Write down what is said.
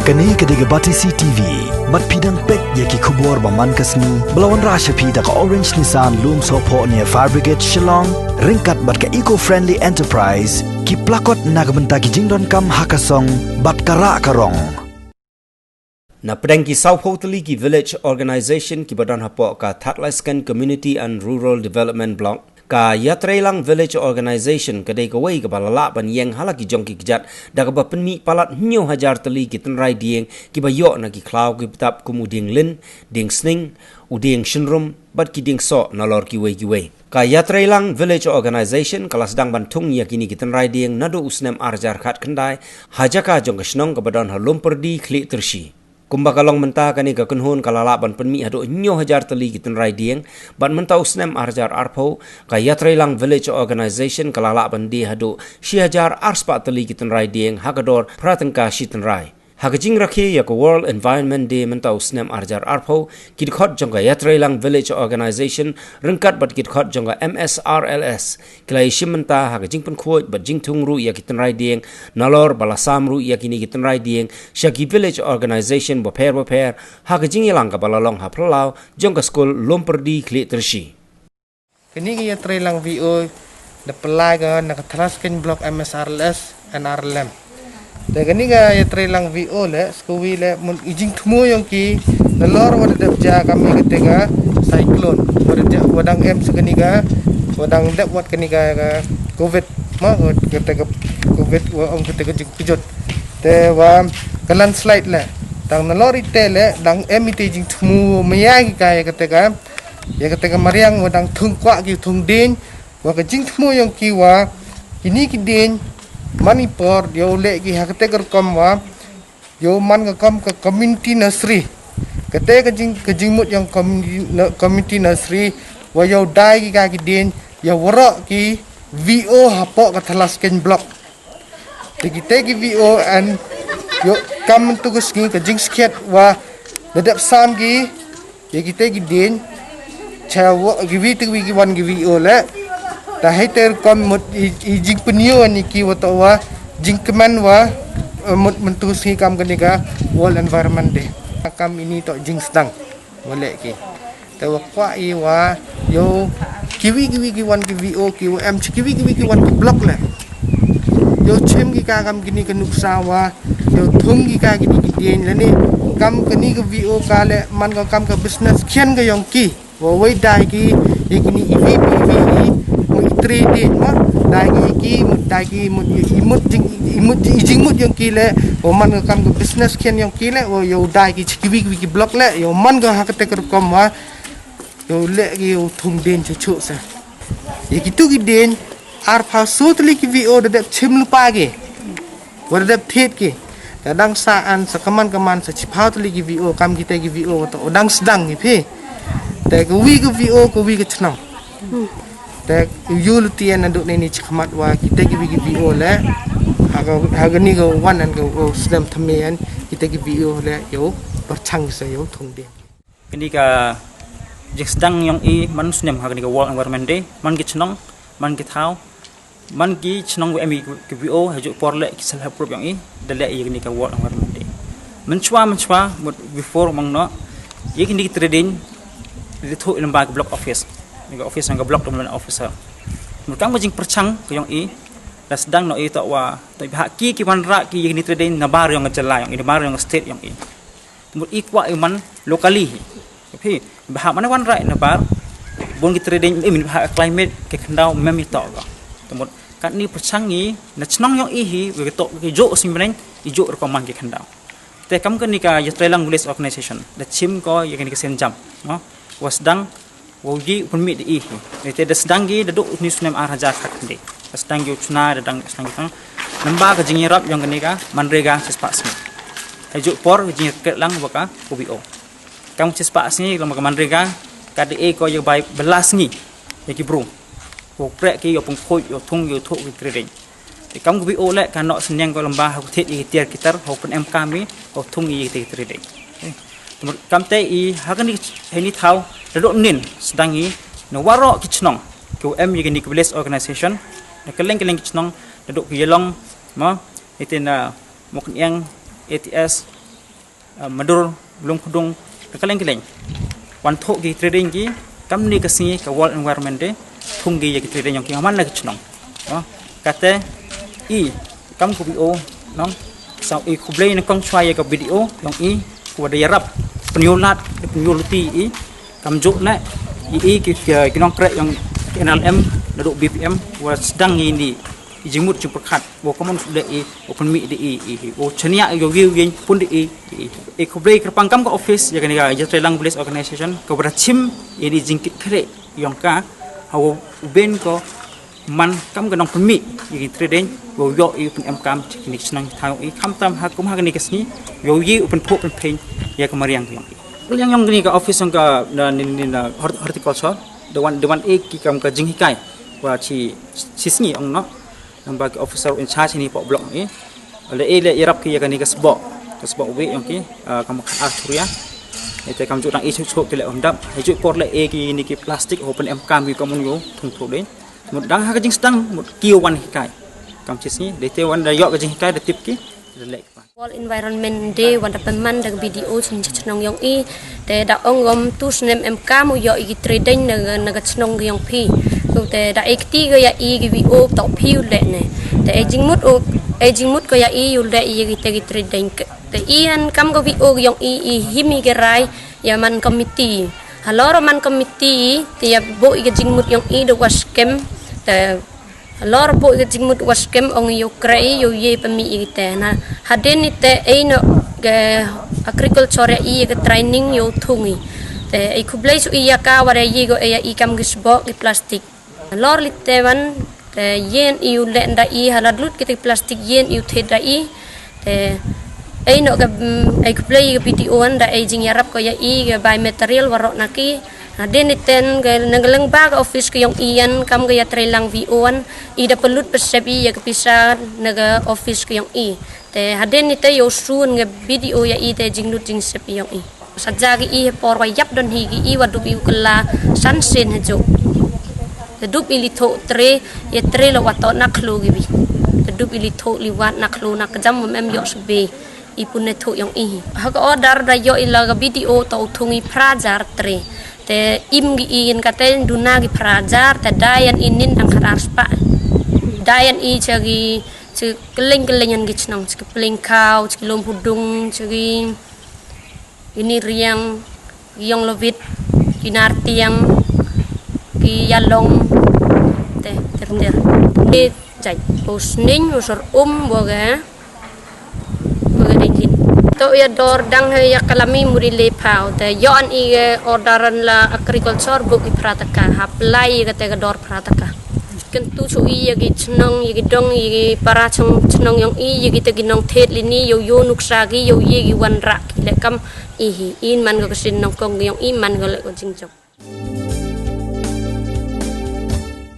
Kani kediga batisi TV, mat pidang pek yaki kubur baman kasni, belawan rasha pida ka Orange Nissan Loom Sopo near Fire Brigade Shillong, ringkat bat ka eco-friendly enterprise, ki plakot nagbenta ki jingdon kam hakasong, bat kara karong. Na pedang ki South Tylli ki village organisation ki badan hapok ka Tylli Community and Rural Development Block ka Ïatreilang village organisation kadai ka wei ka balala ban Dieng halaki jong ki kijat da ka ba Pynmih Palat nyo Hajar Tylli ki Tynrai Dieng ki ba yo na ki klau ki tap kumu Dieng lin Dieng sning u Dieng shinrum bat ki Dieng so na lor ki wei ka Ïatreilang village organisation kala sedang bantung yakini ki Tynrai Dieng nado usnem arjar khat kendai hajaka jong ka snong ka badan halum perdi klik tersi kumbakalong menta kani ka kunhun kalala ban Pynmih hado nyo Hajar Tylli ki Tynrai Dieng ban menta usnem arjar arpo ka Ïatreilang village organisation kalala ban di hado si Hajar arspa Tylli ki Tynrai Dieng hagador pratengka si Tynrai hagajing rakhi ya ko World Environment Day menta usnem arjar arpo ki khot jong ka Ïatreilang village organisation rengkat bat ki khot jong ka MSRLS klai shimenta hagajing pen khoi bat jing thungru ya ki Tynrai Dieng nalor balasamru ya kini ki Tynrai Dieng shaki village organisation boper hagajing yalang ka balalong haplau jong ka school lomperdi kli tersi kini ki Ïatreilang VO the pelaga na katraskin block MSRLS and RLM dan kini ka Ïatreilang VO le skuwi le mun ijing tmu yang ki nalor wada dapja kami ketika cyclone wadang em sekini ka wadang dap wat kini ka covid ma ketika covid wa om ketika kejut te wa kalan slide le dang nalor ite le dang em ite jing tmu maya ki ka ketika mariang wadang thung kwa ki thung din wa ka jing tmu yang ki wa kini ki din Manipur yo le ki hakte kom wa yo man ka kom ka community nursery kate ka jing mut yang community nursery wa yo dai ki ka ki din yo wara ki VO hapok ka Tylli block te ki VO and yo kam tu ka ski ka jing sket wa dadap sam ki ye ki te ki din cha wa ki vi tu ki wan ki VO le dah hater kom mut jing penyo ni ki wa tawa jing keman wa mut mentusi kam kenika World Environment Day kam ini tok jing sedang boleh ki tawa kwa i wa yo kiwi ki wan ki VO ki em kiwi ki wan ki block le yo chem ki ka kam kini kenuk sawa yo thung ki ka kini ki den le ni kam kini ki VO ka le man ka kam ka business khian ka yong ki wa wei dai ki kini EVP trading ma dagi imut jing mut yang kile o man ka kam business kien yang kile o yo dagi kiwi ki block le yo man ka hakate ka kom wa yo le ki yo thung den chu sa ye kitu ki den ar pha sutli ki VO de chim lupa ki war de thet ki dang saan sakaman sa chipau tli ki VO kam kita ki VO to dang sedang ki phe te ko wi ki VO ko wi ki chnang tak yul tian anduk ni chkhmat wa kita ki VO le haga ni go wan an go slam thamian kita ki VO le yo perchang sa yo thong de kini ka jexdang yang man snem haga ni go World Environment Day man ki chnong man ki thau man ki chnong mi ki VO haju por le ki self help yang de le ni ka World Environment Day menchwa before mang no ye kini trading di thu lembaga block office ga office nga block dom officer mukang majing perchang ko yung das dang no ito wa to bahak ki wan ra ki ni trading na bar yung jala yung bar yung state yung mut ikwa man locally phi bahak mana wan ra na bar bon ki trading min bahak climate ke khandau memi to ga mut kan ni perchang ni na chnong yung hi we to ki jo simren i jo ko man ki khandau te kam kan ni ka Ïatreilang village organization da chim ko yang ni ka senjam no was dang wogi Pynmih di ite das dangi da do ni sunem arhaja khakde das dangi uchna da dang das dangi tang namba ka jingerap yang kenika manrega sespasmi haju por jinget lang baka OBO kam sespasmi lam ka manrega ka de ko yo bai belas ni yaki bro ko prek ki yo pung khoi yo thung yo thok ki kredeng te kam OBO le ka no senyang ko lamba ha thet i tiar kitar ho pen em kami ho thung i te kredeng kam te i hagani heni thau dodok nin sedangi no waro kichnong ko em yini village organization na keleng kichnong dodok ki yelong ma itina moknyang ATS madur belum kudung keleng wan thok gi trading gi kam ni kasi ka world environment de thung gi gi trading yang ki aman la chnong kate i kam ku bio nong sau i kublai na kong chwai ka video yang i ku da yarap penyolat penyoluti i kam jok na i ki nong krek yang NLM naduk BPM wa sedang ini jimut ju perkat wo komon de i Pynmih de i wo chania yo view yin pun de i kublai kerpang kam ka office ya kan ga Ïatreilang village organization ko berachim ini jingkit kre yang ka hawo ben ko man kam ka nong Pynmih i trading wo yo i pun em kam ni snang thau i kam tam ha kum ha ni kasni yo yi pun phok pun pen ya kamariang yang ni ka office ka ni horticulture the one ki kam ka jinghikai wa chi sisni ong no nambah officer in charge ni pok blok ni le irap ki ya kan ni ka sebok we yang ki kam Arturia ite kam jutang isu chok ki le omdap haju por le ki ni ki plastik open em kam ki kamun yo thung thuk den một đăng hai cái chính stang một kiêu quan cái cầm chết ní để theo anh đại dọ cái chính cái để tiếp cái lệ World Environment Day wanda peman dag video chnong yong i te da ongom tus nem mk mo yo i trading naga chnong yong phi te da ekti ga ya i gi video to phi le ne te aging mut ko ya i ul le i gi trading te i an kam go video yong i himi ge rai ya man committee haloro man committee te ya bo i aging mut yong i do was kem te lor bo ke jingmut waskem ong yo krai yo ye pemi ite na haden ite eino ke agriculture i ke training yo thungi te ai kublai su iya ka ware yi go ya i kam gisbo ke plastic lor lite wan te yen i u lenda i haladlut ke plastic yen i the da i te eino ke ai kublai ke video an da aging yarap ko ya i ke by material warok naki Haden iten nanggalang bag office ko yung iyan kam gaya Ïatreilang VO1 ida pelut persepi ya kepisah naga office ko yung i te haden ite yo sun nga video ya i te jingnut jing sepi yung i sajagi i por wa yap don higi i wadup i kala sansen hajo tedup ilitho tre ya tre lo wato naklu gibi tedup ilitho liwat naklu nakjam mem yo sebe ipun tho yung i ha order da yo ilaga video to thungi prajar tre te im gi in katen duna gi prajar te dayan inin ang kharaspa dayan i chagi keleng gi chnong keleng kau lom hudung chagi ini riang yong lovit kinar tiang ki yalong te ternder e jai posning usur boga dingin to ya dor dang ya kalami murile pau te yon i orderan la agriculture bu i prataka haplai ga te dor prataka kentu chu i ya gi chnong i gi dong i gi para chnong yong i gi te gi nong thet lini yo nuksa gi yo ye gi wan ra ki le kam i in man ga sin nong kong yong i man ga le ko jingjok